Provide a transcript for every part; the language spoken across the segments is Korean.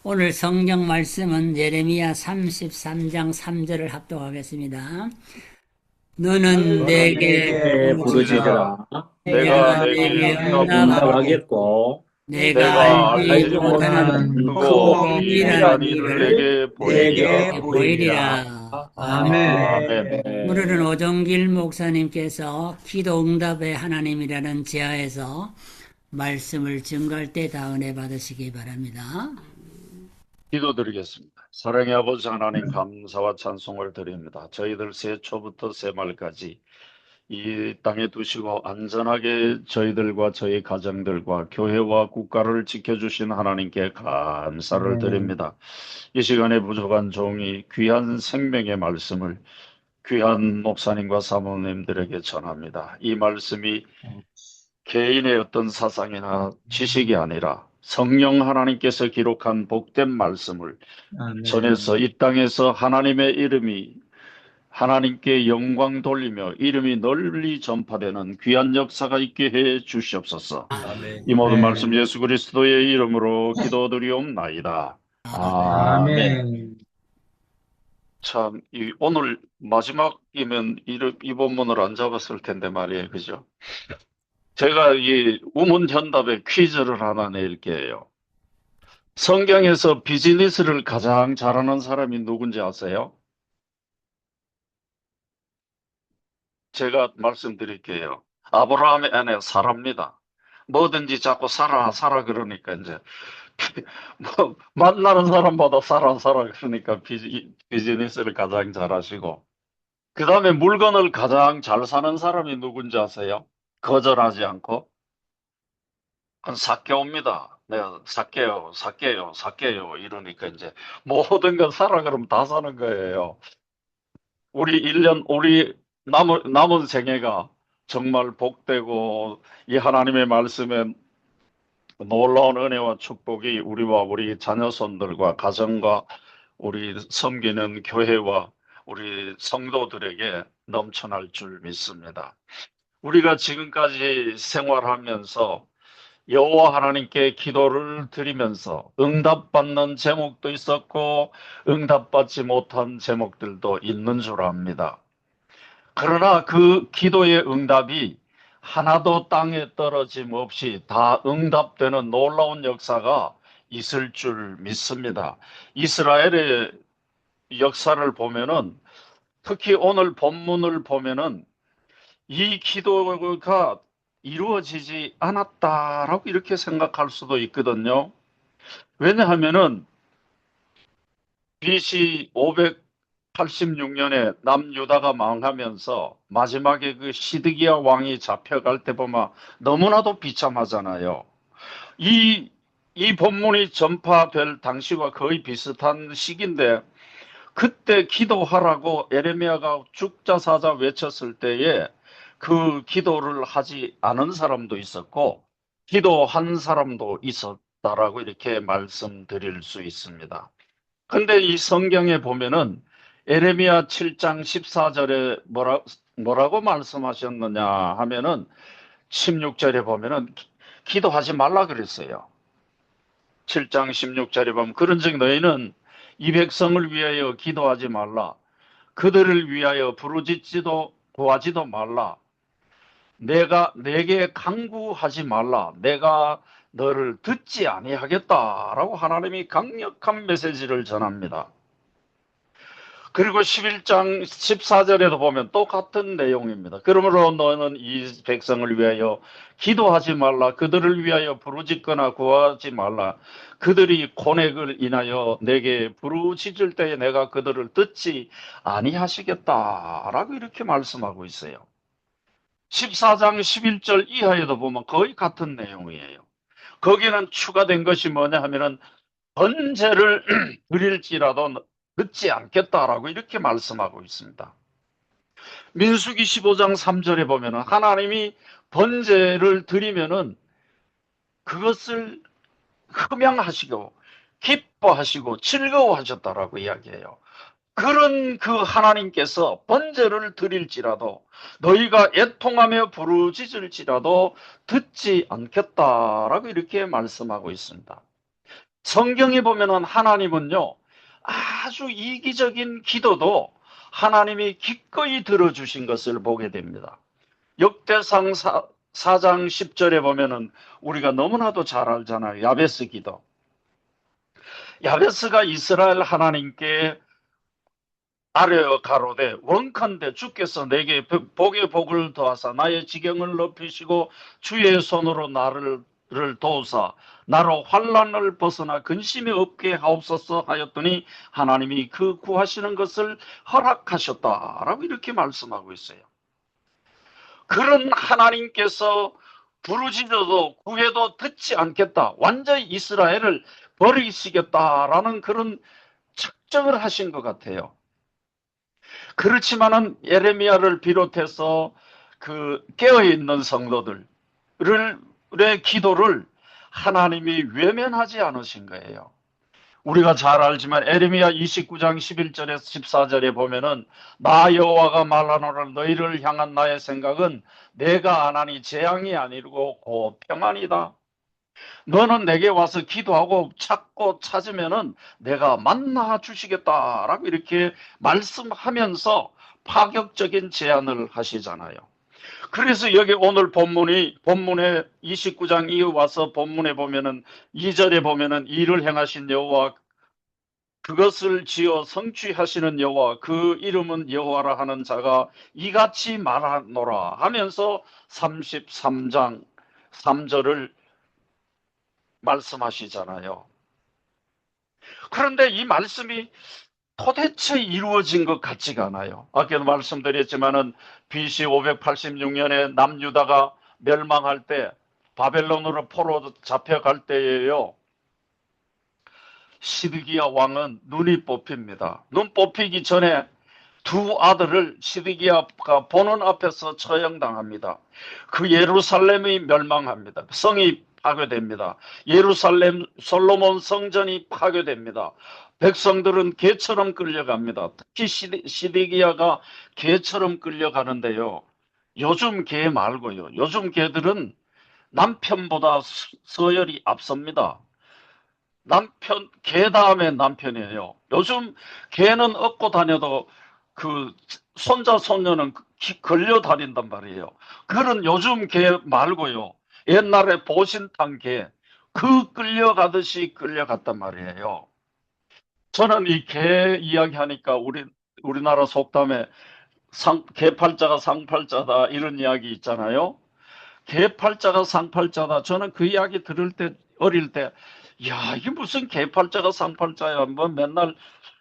오늘 성경 말씀은 예레미야 33장 3절을 합독하겠습니다. 너는 너는 내게 내게 부르짖으라. 부르짖으라. 내가 내가 내가 내게 내게 응답하겠고 응답하겠고 응답하겠고 내가 내가 알지 알지 알지 못하는 못하는 못하는 크고 크고 크고 은밀한 은밀한 은밀한 일을 일을 일을 내게 보이리라. 내게 내게 보이리라. 보이리라. 아멘. 오늘은 아멘. 오정길 목사님께서 기도 응답의 하나님이라는 지하에서 말씀을 증거할 때 다은혜 받으시기 바랍니다. 기도드리겠습니다. 사랑의 아버지 하나님 감사와 찬송을 드립니다. 저희들 새초부터 새말까지 이 땅에 두시고 안전하게 저희들과 저희 가정들과 교회와 국가를 지켜주신 하나님께 감사를 아멘. 드립니다. 이 시간에 부족한 종이 귀한 생명의 말씀을 귀한 목사님과 사모님들에게 전합니다. 이 말씀이 개인의 어떤 사상이나 지식이 아니라 성령 하나님께서 기록한 복된 말씀을 전해서 아멘. 이 땅에서 하나님의 이름이 하나님께 영광 돌리며 이름이 널리 전파되는 귀한 역사가 있게 해 주시옵소서. 이 모든 말씀 아멘. 예수 그리스도의 이름으로 기도드리옵나이다. 아멘. 아멘. 참, 오늘 마지막이면 이 본문을 안 잡았을 텐데 말이에요. 그죠? 제가 이 우문현답의 퀴즈를 하나 낼게요. 성경에서 비즈니스를 가장 잘하는 사람이 누군지 아세요? 제가 말씀드릴게요. 아브라함의 아내 사라입니다. 뭐든지 자꾸 살아, 살아 그러니까 이제 뭐 만나는 사람마다 살아, 살아 그러니까 비즈니스를 가장 잘하시고 그 다음에 물건을 가장 잘 사는 사람이 누군지 아세요? 거절하지 않고 삭개옵니다. 내가 살게요, 살게요, 살게요 이러니까 이제 모든 걸 사라 그러면 다 사는 거예요. 우리 1년, 우리 남은 생애가 정말 복되고 이 하나님의 말씀에 놀라운 은혜와 축복이 우리와 우리 자녀손들과 가정과 우리 섬기는 교회와 우리 성도들에게 넘쳐날 줄 믿습니다. 우리가 지금까지 생활하면서 여호와 하나님께 기도를 드리면서 응답받는 제목도 있었고 응답받지 못한 제목들도 있는 줄 압니다. 그러나 그 기도의 응답이 하나도 땅에 떨어짐 없이 다 응답되는 놀라운 역사가 있을 줄 믿습니다. 이스라엘의 역사를 보면은 특히 오늘 본문을 보면은 이 기도가 이루어지지 않았다라고 이렇게 생각할 수도 있거든요. 왜냐하면은 BC 586년에 남유다가 망하면서 마지막에 그 시드기야 왕이 잡혀갈 때 보면 너무나도 비참하잖아요. 이, 이 본문이 전파될 당시와 거의 비슷한 시기인데 그때 기도하라고 에레미야가 죽자 사자 외쳤을 때에 그 기도를 하지 않은 사람도 있었고 기도한 사람도 있었다라고 이렇게 말씀드릴 수 있습니다. 근데 이 성경에 보면은 에레미야 7장 14절에 뭐라고 말씀하셨느냐 하면은 16절에 보면은 기도하지 말라 그랬어요. 7장 16절에 보면 그런즉 너희는 이 백성을 위하여 기도하지 말라. 그들을 위하여 부르짖지도 구하지도 말라. 내게 간구하지 말라. 내가 너를 듣지 아니하겠다라고 하나님이 강력한 메시지를 전합니다. 그리고 11장 14절에도 보면 똑같은 내용입니다. 그러므로 너는 이 백성을 위하여 기도하지 말라. 그들을 위하여 부르짖거나 구하지 말라. 그들이 고난을 인하여 내게 부르짖을 때에 내가 그들을 듣지 아니하시겠다라고 이렇게 말씀하고 있어요. 14장 11절 이하에도 보면 거의 같은 내용이에요. 거기는 추가된 것이 뭐냐 하면은 번제를 드릴지라도 듣지 않겠다라고 이렇게 말씀하고 있습니다. 민수기 15장 3절에 보면 하나님이 번제를 드리면은 그것을 흠양하시고 기뻐하시고 즐거워하셨다라고 이야기해요. 그런 그 하나님께서 번제를 드릴지라도 너희가 애통하며 부르짖을지라도 듣지 않겠다라고 이렇게 말씀하고 있습니다. 성경에 보면은 하나님은요, 아주 이기적인 기도도 하나님이 기꺼이 들어주신 것을 보게 됩니다. 역대상 4장 10절에 보면은 우리가 너무나도 잘 알잖아요. 야베스 기도. 야베스가 이스라엘 하나님께 아뢰어 가로되 원컨대 주께서 내게 복의 복을 더하사 나의 지경을 높이시고 주의 손으로 나를 도우사 나로 환난을 벗어나 근심이 없게 하옵소서 하였더니 하나님이 그 구하시는 것을 허락하셨다라고 이렇게 말씀하고 있어요. 그런 하나님께서 부르짖어도 구해도 듣지 않겠다, 완전히 이스라엘을 버리시겠다라는 그런 작정을 하신 것 같아요. 그렇지만은 예레미야를 비롯해서 그 깨어있는 성도들의 기도를 하나님이 외면하지 않으신 거예요. 우리가 잘 알지만 예레미야 29장 11절에서 14절에 보면은 나 여호와가 말하노라 너희를 향한 나의 생각은 내가 안 하니 재앙이 아니고 곧 평안이다. 너는 내게 와서 기도하고 찾고 찾으면은 내가 만나 주시겠다라고 이렇게 말씀하면서 파격적인 제안을 하시잖아요. 그래서 여기 오늘 본문에 29장 이후 와서 본문에 보면은 2절에 보면은 이를 행하신 여호와 그것을 지어 성취하시는 여호와 그 이름은 여호와라 하는 자가 이같이 말하노라 하면서 33장 3절을 말씀하시잖아요. 그런데 이 말씀이 도대체 이루어진 것 같지가 않아요. 아까도 말씀드렸지만은 BC 586년에 남유다가 멸망할 때 바벨론으로 포로 잡혀갈 때에요. 시드기야 왕은 눈이 뽑힙니다. 눈 뽑히기 전에 두 아들을 시드기야가 보는 앞에서 처형당합니다. 그 예루살렘이 멸망합니다. 성이 파괴됩니다. 예루살렘 솔로몬 성전이 파괴됩니다. 백성들은 개처럼 끌려갑니다. 특히 시드기야가 개처럼 끌려가는데요. 요즘 개 말고요. 요즘 개들은 남편보다 서열이 앞섭니다. 개 다음에 남편이에요. 요즘 개는 업고 다녀도 그 손자 손녀는 걸려 다닌단 말이에요. 그런 요즘 개 말고요. 옛날에 보신탕 개, 그 끌려가듯이 끌려갔단 말이에요. 저는 이 개 이야기 하니까 우리나라 속담에 개팔자가 상팔자다 이런 이야기 있잖아요. 개팔자가 상팔자다. 저는 그 이야기 들을 때 어릴 때 야, 이게 무슨 개팔자가 상팔자야. 뭐 맨날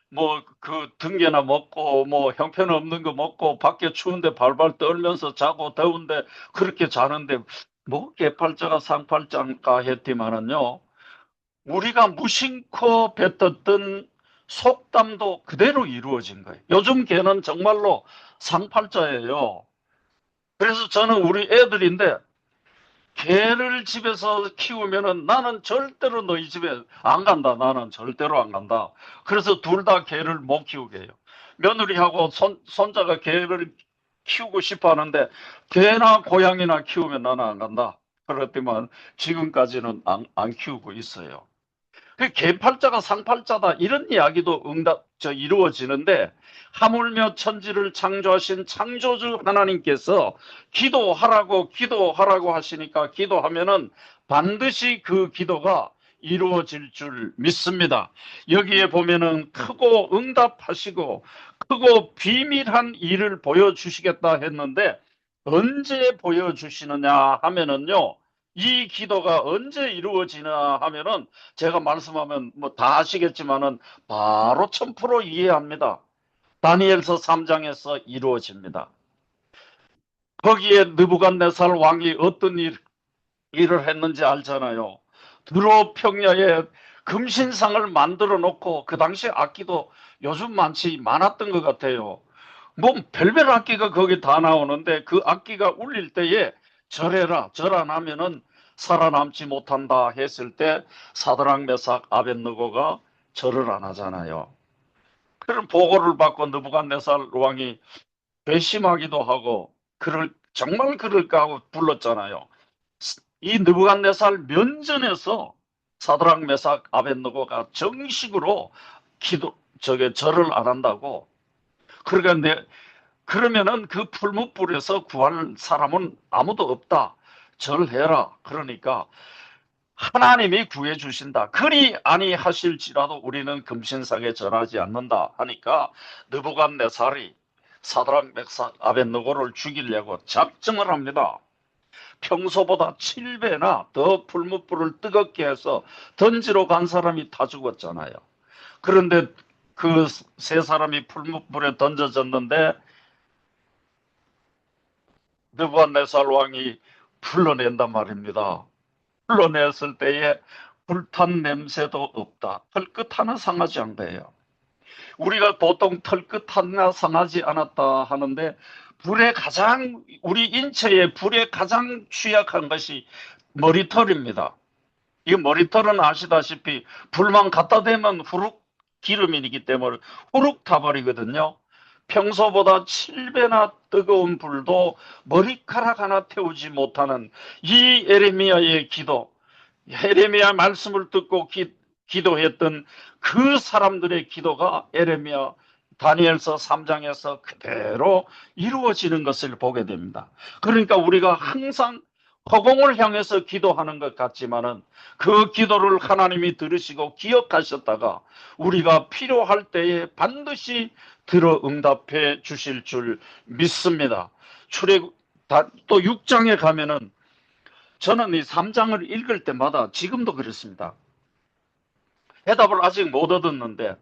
뭐 그 등개나 먹고 뭐 형편없는 거 먹고 밖에 추운데 발발 떨면서 자고 더운데 그렇게 자는데 뭐 개팔자가 상팔자인가 했지만은요. 우리가 무심코 뱉었던 속담도 그대로 이루어진 거예요. 요즘 개는 정말로 상팔자예요. 그래서 저는 우리 애들인데 개를 집에서 키우면은 나는 절대로 너희 집에 안 간다. 나는 절대로 안 간다. 그래서 둘 다 개를 못 키우게 해요. 며느리하고 손자가 개를 키우고 싶어 하는데 개나 고양이나 키우면 나는 안 간다. 그렇지만 지금까지는 안 키우고 있어요. 그 개팔자가 상팔자다 이런 이야기도 이루어지는데 하물며 천지를 창조하신 창조주 하나님께서 기도하라고 하시니까 기도하면은 반드시 그 기도가 이루어질 줄 믿습니다. 여기에 보면은 크고 응답하시고 크고 비밀한 일을 보여주시겠다 했는데 언제 보여주시느냐 하면은요. 이 기도가 언제 이루어지나 하면은 제가 말씀하면 뭐 다 아시겠지만은 바로 1000% 이해합니다. 다니엘서 3장에서 이루어집니다. 거기에 느부갓네살 왕이 어떤 일을 했는지 알잖아요. 드로 평야에 금신상을 만들어 놓고 그 당시 악기도 요즘 많았던 것 같아요. 뭐 별별 악기가 거기 다 나오는데 그 악기가 울릴 때에 절해라, 절 안 하면은 살아남지 못한다 했을 때 사드락 메삭 아벳느고가 절을 안 하잖아요. 그런 보고를 받고 느부갓네살 왕이 괘씸하기도 하고 정말 그럴까 하고 불렀잖아요. 이 느부갓네살 면전에서 사드락 메삭 아벳느고가 정식으로 절을 안 한다고. 그러니까 그러면은 그 풀무불에서 구할 사람은 아무도 없다. 절해라. 그러니까 하나님이 구해 주신다. 그리 아니하실지라도 우리는 금신상에 절하지 않는다 하니까 느부갓네살이 사드락 메삭 아벳느고를 죽이려고 작정을 합니다. 평소보다 7배나 더 풀무불을 뜨겁게 해서 던지러 간 사람이 다 죽었잖아요. 그런데 그 세 사람이 풀무불에 던져졌는데 느부갓네살 왕이 불러낸단 말입니다. 불러냈을 때에 불탄 냄새도 없다. 털끝 하나 상하지 않은 거예요. 우리가 보통 털끝 하나 상하지 않았다 하는데 우리 인체에 불에 가장 취약한 것이 머리털입니다. 이 머리털은 아시다시피 불만 갖다 대면 후룩 기름이기 때문에 후룩 타버리거든요. 평소보다 7배나 뜨거운 불도 머리카락 하나 태우지 못하는 이 에레미야의 기도, 에레미야 말씀을 듣고 기도했던 그 사람들의 기도가 에레미야 다니엘서 3장에서 그대로 이루어지는 것을 보게 됩니다. 그러니까 우리가 항상 허공을 향해서 기도하는 것 같지만은 그 기도를 하나님이 들으시고 기억하셨다가 우리가 필요할 때에 반드시 들어 응답해 주실 줄 믿습니다. 또 6장에 가면은 저는 이 3장을 읽을 때마다 지금도 그렇습니다. 해답을 아직 못 얻었는데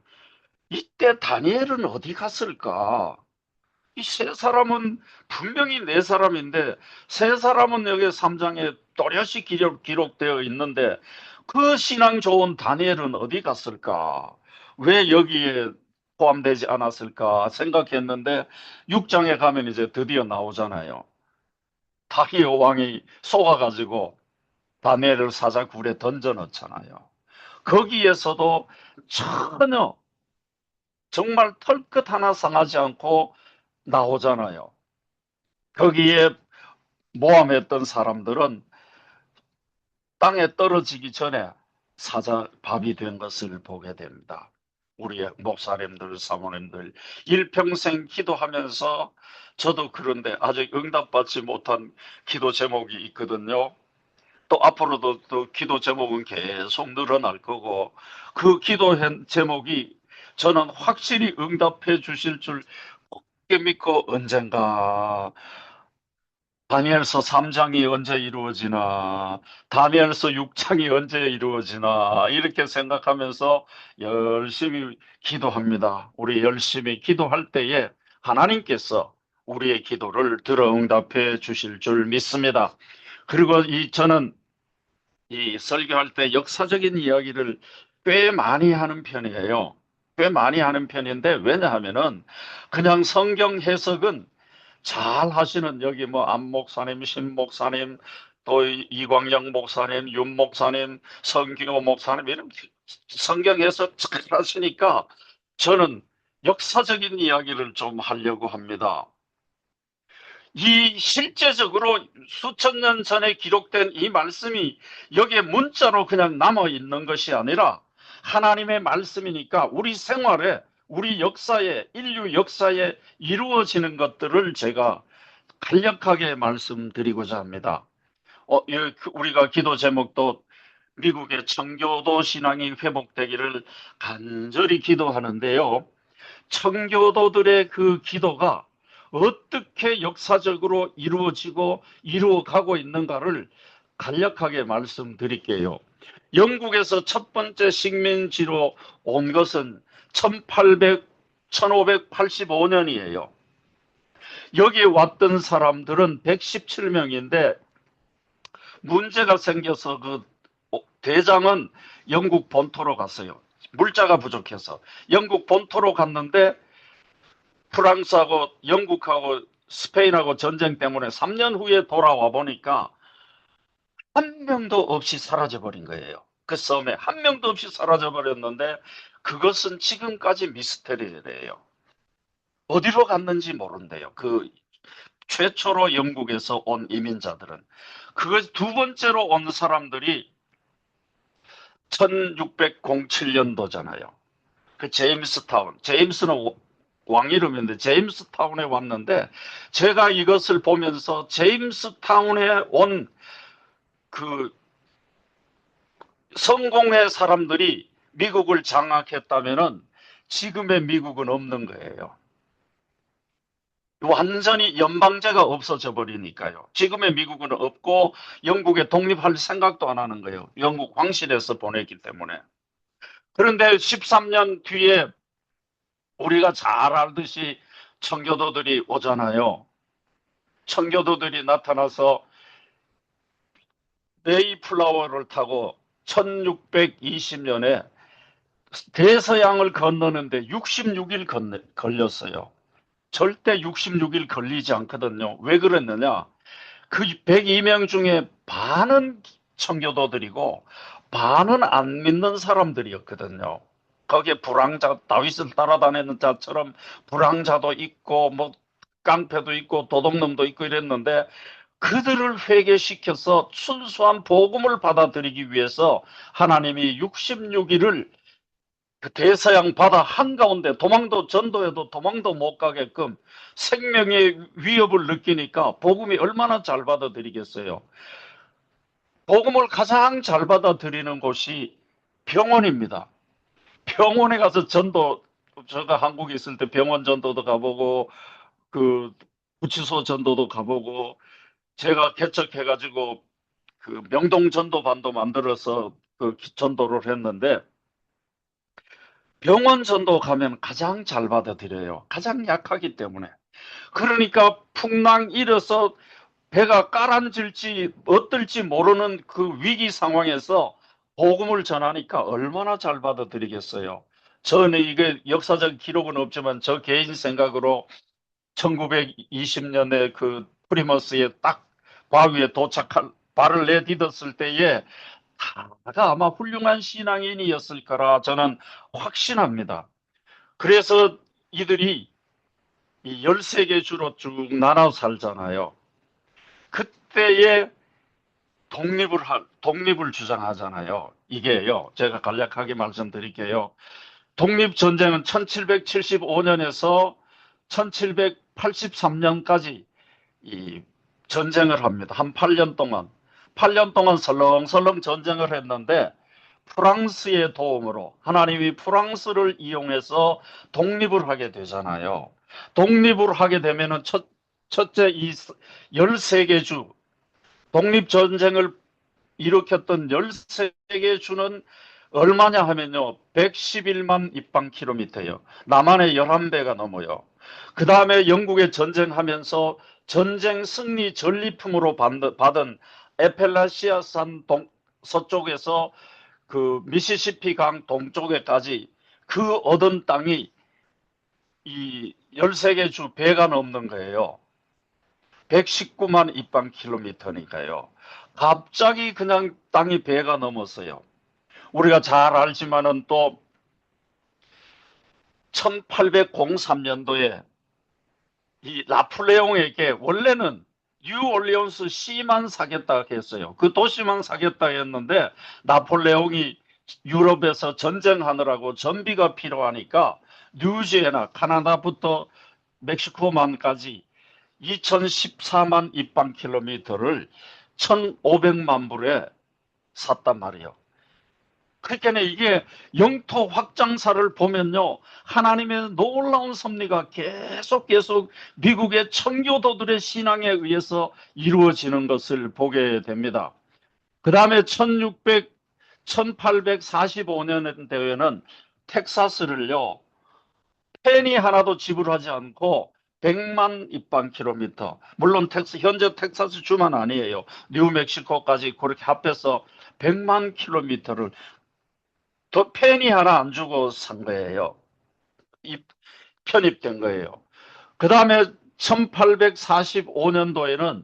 이때 다니엘은 어디 갔을까? 이 세 사람은 분명히 네 사람인데 세 사람은 여기 3장에 또렷이 기록되어 있는데 그 신앙 좋은 다니엘은 어디 갔을까? 왜 여기에 포함되지 않았을까 생각했는데 6장에 가면 이제 드디어 나오잖아요. 다리오 왕이 속아가지고 다니엘을 사자굴에 던져 넣잖아요. 거기에서도 전혀 정말 털끝 하나 상하지 않고 나오잖아요. 거기에 모함했던 사람들은 땅에 떨어지기 전에 밥이 된 것을 보게 됩니다. 우리의 목사님들, 사모님들 일평생 기도하면서 저도 그런데 아직 응답받지 못한 기도 제목이 있거든요. 또 앞으로도 또 기도 제목은 계속 늘어날 거고 그 기도 제목이 저는 확실히 응답해 주실 줄 굳게 믿고 언젠가 다니엘서 3장이 언제 이루어지나 다니엘서 6장이 언제 이루어지나 이렇게 생각하면서 열심히 기도합니다. 우리 열심히 기도할 때에 하나님께서 우리의 기도를 들어 응답해 주실 줄 믿습니다. 그리고 저는 이 설교할 때 역사적인 이야기를 꽤 많이 하는 편이에요. 꽤 많이 하는 편인데 왜냐하면은 그냥 성경 해석은 잘 하시는 여기 뭐 안 목사님, 신 목사님, 또 이광영 목사님, 윤 목사님, 성규 목사님 이런 성경 해석 잘 하시니까 저는 역사적인 이야기를 좀 하려고 합니다. 이 실제적으로 수천 년 전에 기록된 이 말씀이 여기에 문자로 그냥 남아 있는 것이 아니라 하나님의 말씀이니까 우리 생활에, 우리 역사에, 인류 역사에 이루어지는 것들을 제가 간략하게 말씀드리고자 합니다. 우리가 기도 제목도 미국의 청교도 신앙이 회복되기를 간절히 기도하는데요. 청교도들의 그 기도가 어떻게 역사적으로 이루어지고 이루어가고 있는가를 간략하게 말씀드릴게요. 영국에서 첫 번째 식민지로 온 것은 1585년이에요. 여기에 왔던 사람들은 117명인데 문제가 생겨서 그 대장은 영국 본토로 갔어요. 물자가 부족해서 영국 본토로 갔는데 프랑스하고 영국하고 스페인하고 전쟁 때문에 3년 후에 돌아와 보니까 한 명도 없이 사라져버린 거예요. 그 섬에 한 명도 없이 사라져버렸는데 그것은 지금까지 미스터리래요. 어디로 갔는지 모른대요. 그 최초로 영국에서 온 이민자들은. 두 번째로 온 사람들이 1607년도잖아요. 그 제임스타운, 제임스는 왕 이름인데 제임스타운에 왔는데, 제가 이것을 보면서 제임스타운에 온 그 성공의 사람들이 미국을 장악했다면은 지금의 미국은 없는 거예요. 완전히 연방제가 없어져 버리니까요. 지금의 미국은 없고 영국에 독립할 생각도 안 하는 거예요. 영국 황실에서 보냈기 때문에. 그런데 13년 뒤에 우리가 잘 알듯이 청교도들이 오잖아요. 청교도들이 나타나서 메이플라워를 타고 1620년에 대서양을 건너는데 66일 걸렸어요. 절대 66일 걸리지 않거든요. 왜 그랬느냐? 그 102명 중에 반은 청교도들이고 반은 안 믿는 사람들이었거든요. 거기에 불황자, 다윗을 따라다니는 자처럼 불황자도 있고 뭐 깡패도 있고 도둑놈도 있고 이랬는데, 그들을 회개시켜서 순수한 복음을 받아들이기 위해서 하나님이 66일을 그 대서양 바다 한가운데 도망도 전도해도 도망도 못 가게끔 생명의 위협을 느끼니까 복음이 얼마나 잘 받아들이겠어요. 복음을 가장 잘 받아들이는 곳이 병원입니다. 병원에 가서 전도, 제가 한국에 있을 때 병원 전도도 가보고 그 구치소 전도도 가보고, 제가 개척해가지고 그 명동 전도반도 만들어서 그 전도를 했는데, 병원 전도 가면 가장 잘 받아들여요. 가장 약하기 때문에. 그러니까 풍랑 일어서 배가 가라앉을지 어떨지 모르는 그 위기 상황에서 복음을 전하니까 얼마나 잘 받아들이겠어요. 저는 이게 역사적 기록은 없지만 저 개인 생각으로 1920년에 그 프리머스에 딱 바위에 도착할 발을 내딛었을 때에 다가 아마 훌륭한 신앙인이었을 거라 저는 확신합니다. 그래서 이들이 이 13개 주로 쭉 나눠 살잖아요. 그때에 독립을 주장하잖아요. 이게요, 제가 간략하게 말씀드릴게요. 독립전쟁은 1775년에서 1783년까지 이 전쟁을 합니다. 한 8년 동안. 8년 동안 설렁설렁 전쟁을 했는데, 프랑스의 도움으로 하나님이 프랑스를 이용해서 독립을 하게 되잖아요. 독립을 하게 되면은 첫째 이 13개 주, 독립전쟁을 일으켰던 13개 주는 얼마냐 하면요, 111만 입방킬로미터예요. 남한의 11배가 넘어요. 그 다음에 영국에 전쟁하면서 전쟁 승리 전리품으로 받은 에펠라시아산 서쪽에서 그 미시시피 강 동쪽에까지 그 얻은 땅이 이 13개 주 배가 넘는 거예요. 119만 입방킬로미터니까요. 갑자기 그냥 땅이 배가 넘었어요. 우리가 잘 알지만은 또 1803년도에 이 나폴레옹에게 원래는 뉴올리언스 시만 사겠다 했어요. 그 도시만 사겠다 했는데, 나폴레옹이 유럽에서 전쟁하느라고 전비가 필요하니까 뉴지애나 카나다부터 멕시코만까지 2014만 입방킬로미터를 1,500만 불에 샀단 말이에요. 그러니까 이게 영토 확장사를 보면요, 하나님의 놀라운 섭리가 계속 미국의 청교도들의 신앙에 의해서 이루어지는 것을 보게 됩니다. 그 다음에 1845년대에는 텍사스를요, 페니 하나도 지불하지 않고 100만 입방킬로미터, 물론 현재 텍사스 주만 아니에요. 뉴멕시코까지 그렇게 합해서 100만 킬로미터를 더 페니 하나 안 주고 산 거예요. 편입된 거예요. 그 다음에 1845년도에는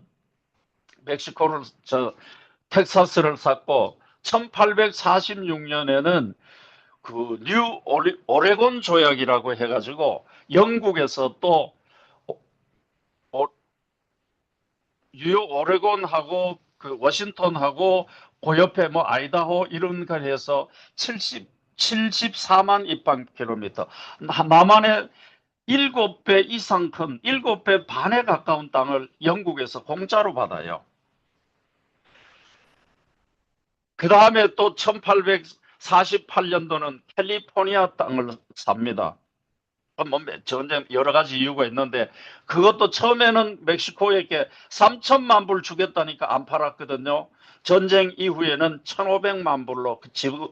텍사스를 샀고, 1846년에는 그 뉴 오레곤 조약이라고 해가지고 영국에서 또 뉴 오레곤하고 그 워싱턴하고 그 옆에 뭐 아이다호 이런 걸 해서 74만 입방킬로미터, 남한의 7배 이상 큰 7배 반에 가까운 땅을 영국에서 공짜로 받아요. 그 다음에 또 1848년도는 캘리포니아 땅을 삽니다. 뭐 전쟁 여러 가지 이유가 있는데, 그것도 처음에는 멕시코에게 3천만 불 주겠다니까 안 팔았거든요. 전쟁 이후에는 1,500만 불로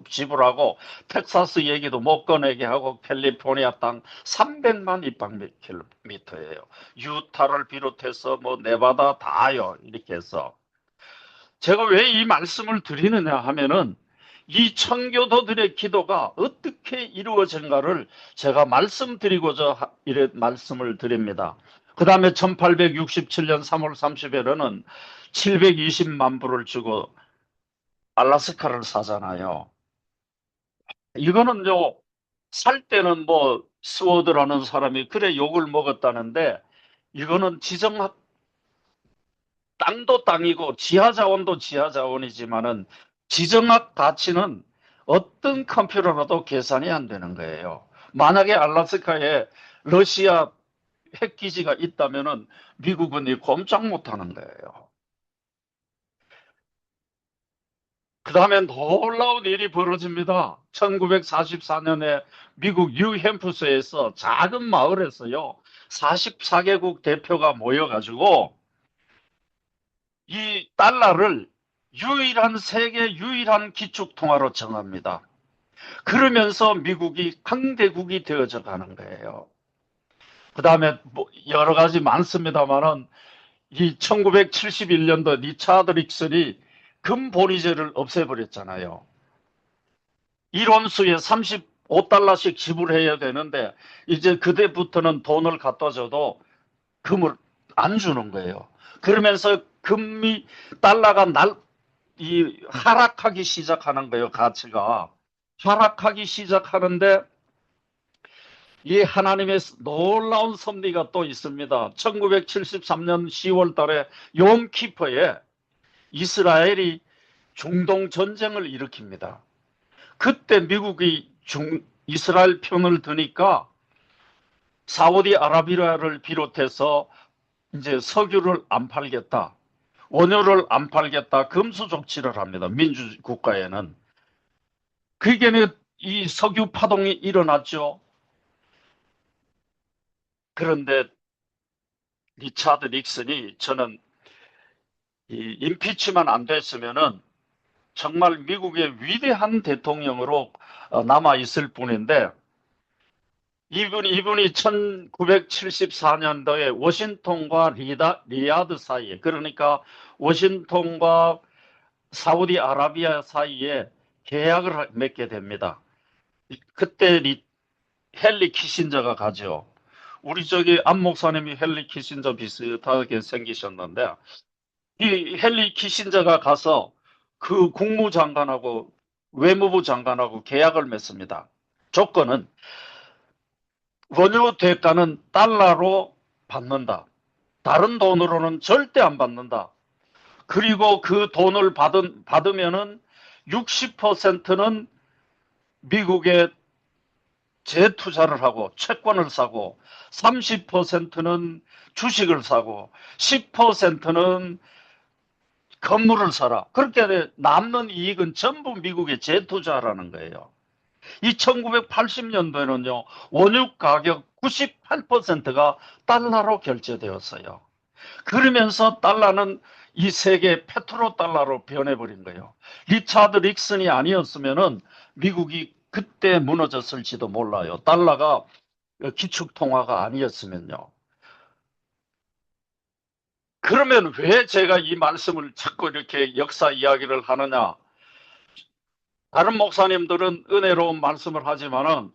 지불하고, 텍사스 얘기도 못 꺼내게 하고 캘리포니아 땅 300만 입방킬로미터예요. 유타를 비롯해서 뭐 네바다 다요. 이렇게 해서 제가 왜 이 말씀을 드리느냐 하면은, 이 청교도들의 기도가 어떻게 이루어진가를 제가 말씀드리고자 이래 말씀을 드립니다. 그 다음에 1867년 3월 30일에는 720만 불을 주고 알라스카를 사잖아요. 이거는요, 살 때는 뭐 스워드라는 사람이 그래 욕을 먹었다는데, 이거는 지정학, 땅도 땅이고 지하자원도 지하자원이지만은 지정학 가치는 어떤 컴퓨터라도 계산이 안 되는 거예요. 만약에 알라스카에 러시아 핵기지가 있다면은 미국은 이 꼼짝 못 하는 거예요. 그 다음에 놀라운 일이 벌어집니다. 1944년에 미국 뉴햄프스에서 작은 마을에서요, 44개국 대표가 모여가지고 이 달러를 세계 유일한 기축통화로 정합니다. 그러면서 미국이 강대국이 되어져 가는 거예요. 그 다음에 뭐 여러 가지 많습니다만은, 이 1971년도 리차드 닉슨이 금보리제를 없애버렸잖아요. 1온수에 35달러씩 지불해야 되는데, 이제 그때부터는 돈을 갖다 줘도 금을 안 주는 거예요. 그러면서 달러가 하락하기 시작하는 거예요. 가치가 하락하기 시작하는데, 이 하나님의 놀라운 섭리가 또 있습니다. 1973년 10월 달에 욤키퍼에 이스라엘이 중동 전쟁을 일으킵니다. 그때 미국이 이스라엘 편을 드니까 사우디아라비아를 비롯해서 이제 석유를 안 팔겠다, 원유를 안 팔겠다, 금수 조치를 합니다. 민주국가에는. 그게 이 석유 파동이 일어났죠. 그런데 리차드 닉슨이, 저는 이 임피치만 안 됐으면은 정말 미국의 위대한 대통령으로 남아 있을 뿐인데, 이분이 1974년도에 워싱턴과 리야드 사이에, 그러니까 워싱턴과 사우디아라비아 사이에 계약을 맺게 됩니다. 그때 헨리 키신저가 가죠. 우리 안 목사님이 헨리 키신저 비슷하게 생기셨는데, 이 헨리 키신저가 가서 그 국무장관하고 외무부 장관하고 계약을 맺습니다. 조건은 원유 대가는 달러로 받는다. 다른 돈으로는 절대 안 받는다. 그리고 그 돈을 받으면은 60%는 미국에 재투자를 하고 채권을 사고, 30%는 주식을 사고, 10%는 건물을 사라. 그렇게 남는 이익은 전부 미국에 재투자라는 거예요. 이 1980년도에는요, 원유 가격 98%가 달러로 결제되었어요. 그러면서 달러는 이 세계 페트로달러로 변해버린 거예요. 리차드 닉슨이 아니었으면은 미국이 그때 무너졌을지도 몰라요. 달러가 기축통화가 아니었으면요. 그러면 왜 제가 이 말씀을 자꾸 이렇게 역사 이야기를 하느냐? 다른 목사님들은 은혜로운 말씀을 하지만은,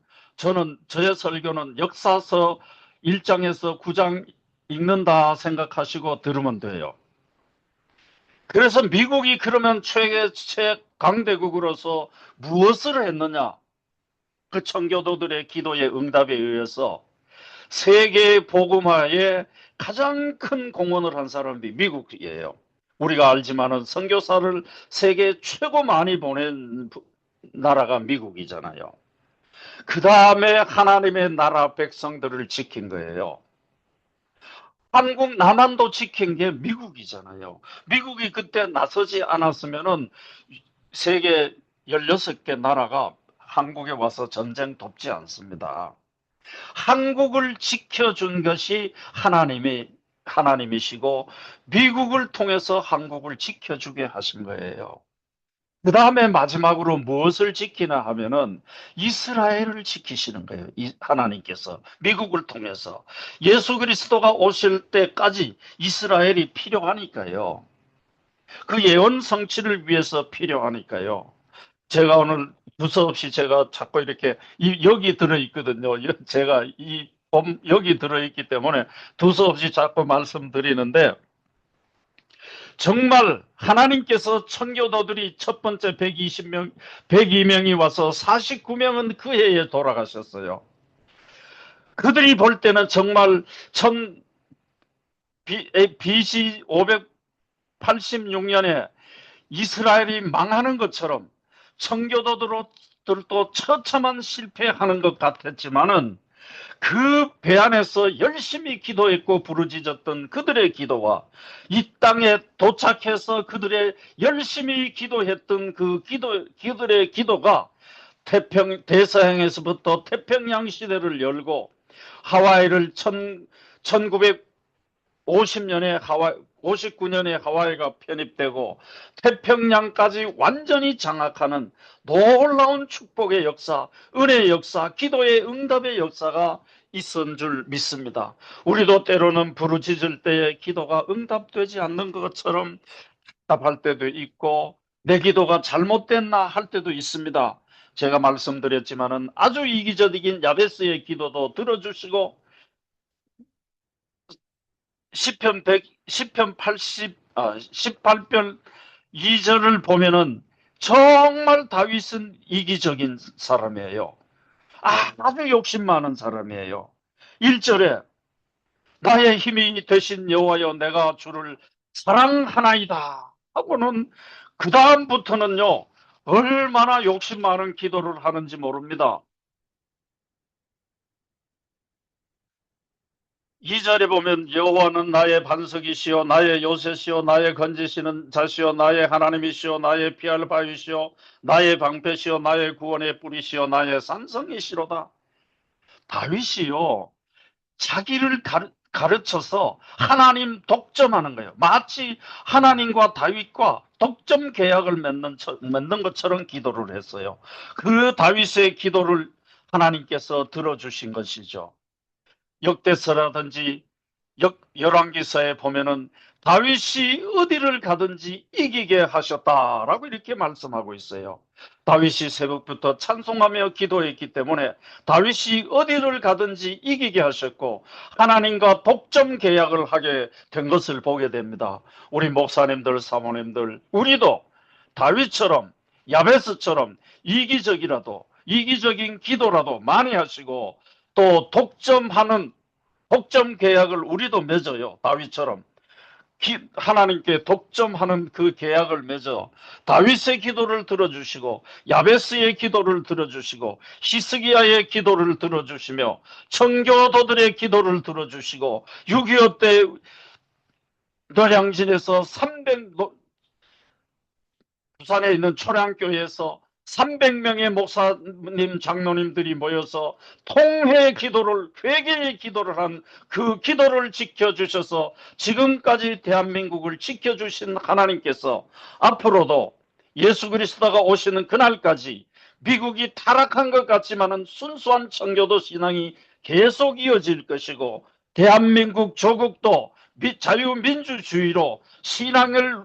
저의 설교는 역사서 1장에서 9장 읽는다 생각하시고 들으면 돼요. 그래서 미국이 그러면 최강대국으로서 무엇을 했느냐? 그 청교도들의 기도의 응답에 의해서 세계 복음화에 가장 큰 공헌을 한 사람이 미국이에요. 우리가 알지만은 선교사를 세계 최고 많이 보낸 나라가 미국이잖아요. 그 다음에 하나님의 나라 백성들을 지킨 거예요. 한국 남한도 지킨 게 미국이잖아요. 미국이 그때 나서지 않았으면은 세계 16개 나라가 한국에 와서 전쟁 돕지 않습니다. 한국을 지켜준 것이 하나님이시고 미국을 통해서 한국을 지켜주게 하신 거예요. 그 다음에 마지막으로 무엇을 지키나 하면은 이스라엘을 지키시는 거예요. 하나님께서 미국을 통해서 예수 그리스도가 오실 때까지 이스라엘이 필요하니까요. 그 예언 성취를 위해서 필요하니까요. 제가 오늘 두서없이 제가 자꾸 이렇게 여기 들어있거든요. 제가 여기 들어있기 때문에 두서없이 자꾸 말씀드리는데, 정말 하나님께서 천교도들이 첫 번째 102명이 와서 49명은 그 해에 돌아가셨어요. 그들이 볼 때는 정말 BC 586년에 이스라엘이 망하는 것처럼 청교도들도 처참한 실패하는 것 같았지만은 그 배 안에서 열심히 기도했고 부르짖었던 그들의 기도와 이 땅에 도착해서 그들의 열심히 기도했던 그들의 기도가 대서양에서부터 태평양 시대를 열고 하와이를 1950년에 59년에 하와이가 편입되고 태평양까지 완전히 장악하는 놀라운 축복의 역사, 은혜의 역사, 기도의 응답의 역사가 있은 줄 믿습니다. 우리도 때로는 부르짖을 때에 기도가 응답되지 않는 것처럼 답할 때도 있고 내 기도가 잘못됐나 할 때도 있습니다. 제가 말씀드렸지만은 아주 이기적인 야베스의 기도도 들어주시고 시편 18편 2절을 보면은 정말 다윗은 이기적인 사람이에요. 아주 욕심 많은 사람이에요. 1절에 나의 힘이 되신 여호와여 내가 주를 사랑하나이다 하고는 그 다음부터는요 얼마나 욕심 많은 기도를 하는지 모릅니다. 2절에 보면 여호와는 나의 반석이시요 나의 요새시요 나의 건지시는 자시요 나의 하나님이시요 나의 피할 바위시요 나의 방패시요 나의 구원의 뿌리시요 나의 산성이시로다. 다윗이요 자기를 가르쳐서 하나님 독점하는 거예요. 마치 하나님과 다윗과 독점 계약을 맺는 것처럼 기도를 했어요. 그 다윗의 기도를 하나님께서 들어주신 것이죠. 역대서라든지 열왕기서에 보면은 다윗이 어디를 가든지 이기게 하셨다라고 이렇게 말씀하고 있어요. 다윗이 새벽부터 찬송하며 기도했기 때문에 다윗이 어디를 가든지 이기게 하셨고 하나님과 독점 계약을 하게 된 것을 보게 됩니다. 우리 목사님들, 사모님들, 우리도 다윗처럼 야베스처럼 이기적인 기도라도 많이 하시고 또 독점 계약을 우리도 맺어요. 다윗처럼 하나님께 독점하는 그 계약을 맺어 다윗의 기도를 들어주시고 야베스의 기도를 들어주시고 히스기야의 기도를 들어주시며 청교도들의 기도를 들어주시고 6.25 때 노량진에서 부산에 있는 초량교회에서 300명의 목사님, 장로님들이 모여서 통회 기도를, 회개의 기도를 한 그 기도를 지켜주셔서 지금까지 대한민국을 지켜주신 하나님께서 앞으로도 예수 그리스도가 오시는 그날까지 미국이 타락한 것 같지만은 순수한 청교도 신앙이 계속 이어질 것이고 대한민국 조국도 자유민주주의로 신앙을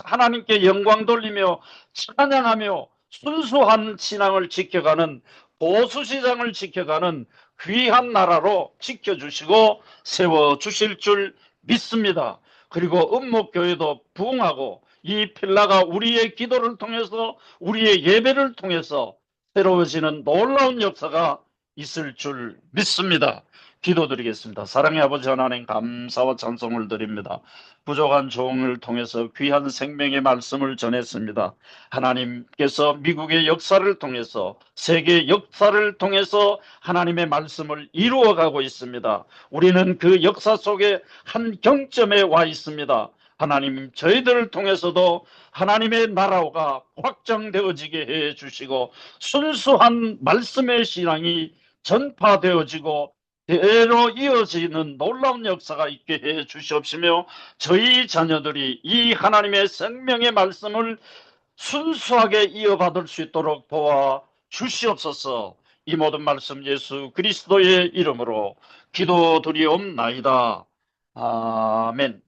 하나님께 영광 돌리며 찬양하며 순수한 신앙을 지켜가는 보수시장을 지켜가는 귀한 나라로 지켜주시고 세워주실 줄 믿습니다. 그리고 음목교회도 부흥하고 이 필라가 우리의 기도를 통해서 우리의 예배를 통해서 새로워지는 놀라운 역사가 있을 줄 믿습니다. 기도드리겠습니다. 사랑의 아버지 하나님, 감사와 찬송을 드립니다. 부족한 종을 통해서 귀한 생명의 말씀을 전했습니다. 하나님께서 미국의 역사를 통해서, 세계 역사를 통해서 하나님의 말씀을 이루어가고 있습니다. 우리는 그 역사 속에 한 경점에 와 있습니다. 하나님, 저희들을 통해서도 하나님의 나라가 확장되어지게 해 주시고 순수한 말씀의 신앙이 전파되어지고 대로 이어지는 놀라운 역사가 있게 해 주시옵시며, 저희 자녀들이 이 하나님의 생명의 말씀을 순수하게 이어받을 수 있도록 도와 주시옵소서. 이 모든 말씀 예수 그리스도의 이름으로 기도드리옵나이다. 아멘.